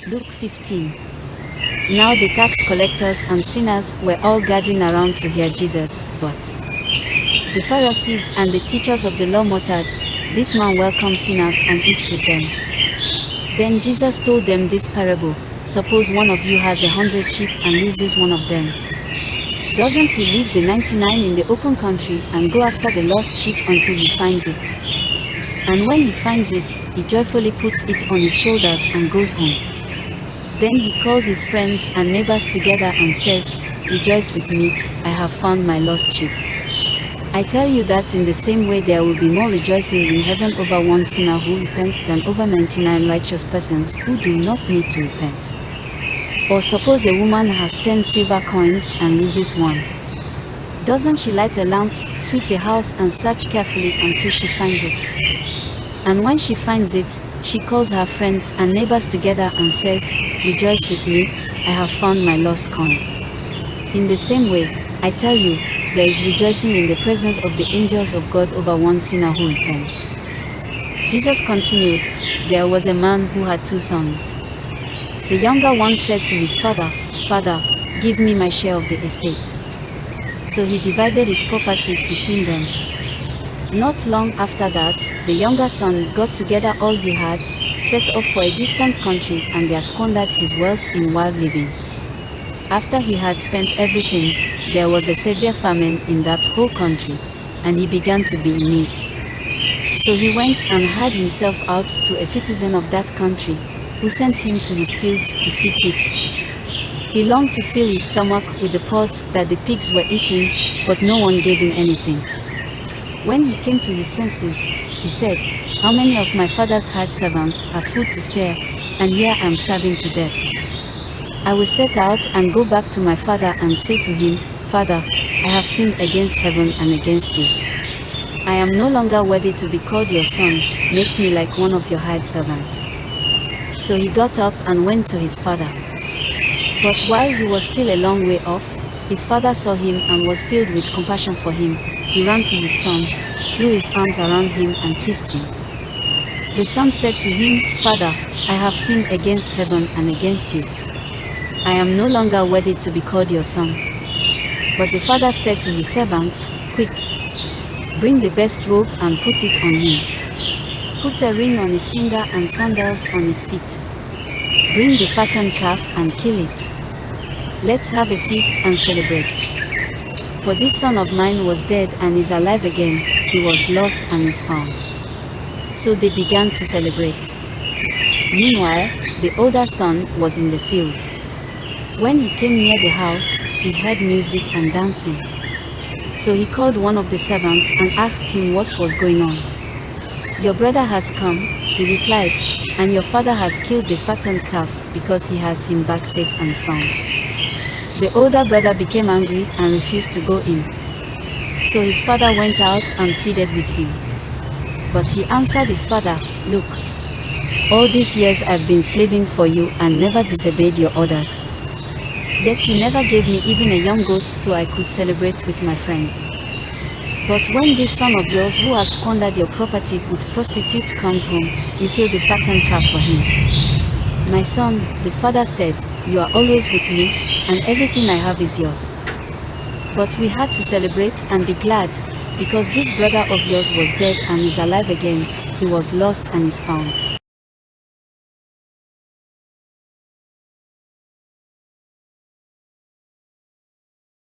Luke 15. Now the tax collectors and sinners were all gathering around to hear Jesus, but the Pharisees and the teachers of the law muttered, "This man welcomes sinners and eats with them." Then Jesus told them this parable: "Suppose one of you has 100 sheep and loses one of them. Doesn't he leave the 99 in the open country and go after the lost sheep until he finds it? And when he finds it, he joyfully puts it on his shoulders and goes home. Then he calls his friends and neighbors together and says, 'Rejoice with me, I have found my lost sheep.' I tell you that in the same way there will be more rejoicing in heaven over one sinner who repents than over 99 righteous persons who do not need to repent. Or suppose a woman has 10 silver coins and loses one. Doesn't she light a lamp, sweep the house and search carefully until she finds it? And when she finds it, she calls her friends and neighbors together and says, 'Rejoice with me, I have found my lost coin.' In the same way, I tell you, there is rejoicing in the presence of the angels of God over one sinner who repents." Jesus continued, "There was a man who had 2 sons. The younger one said to his father, 'Father, give me my share of the estate.' So he divided his property between them. Not long after that, the younger son got together all he had, set off for a distant country, and there squandered his wealth in wild living. After he had spent everything, there was a severe famine in that whole country, and he began to be in need. So he went and hired himself out to a citizen of that country, who sent him to his fields to feed pigs. He longed to fill his stomach with the pods that the pigs were eating, but no one gave him anything. When he came to his senses, he said, 'How many of my father's hired servants have food to spare, and here I am starving to death? I will set out and go back to my father and say to him, Father, I have sinned against heaven and against you. I am no longer worthy to be called your son, make me like one of your hired servants.' So he got up and went to his father. But while he was still a long way off, his father saw him and was filled with compassion for him. He ran to his son, threw his arms around him and kissed him. The son said to him, 'Father, I have sinned against heaven and against you. I am no longer worthy to be called your son.' But the father said to his servants, 'Quick, bring the best robe and put it on him. Put a ring on his finger and sandals on his feet. Bring the fattened calf and kill it. Let's have a feast and celebrate. For this son of mine was dead and is alive again, he was lost and is found.' So they began to celebrate. Meanwhile, the older son was in the field. When he came near the house, he heard music and dancing. So he called one of the servants and asked him what was going on. 'Your brother has come,' he replied, 'and your father has killed the fattened calf because he has him back safe and sound.' The older brother became angry and refused to go in. So his father went out and pleaded with him. But he answered his father, 'Look, all these years I've been slaving for you and never disobeyed your orders. Yet you never gave me even a young goat so I could celebrate with my friends. But when this son of yours who has squandered your property with prostitutes comes home, you kill the fattened calf for him.' 'My son,' the father said, 'you are always with me, and everything I have is yours. But we had to celebrate and be glad, because this brother of yours was dead and is alive again, he was lost and is found.'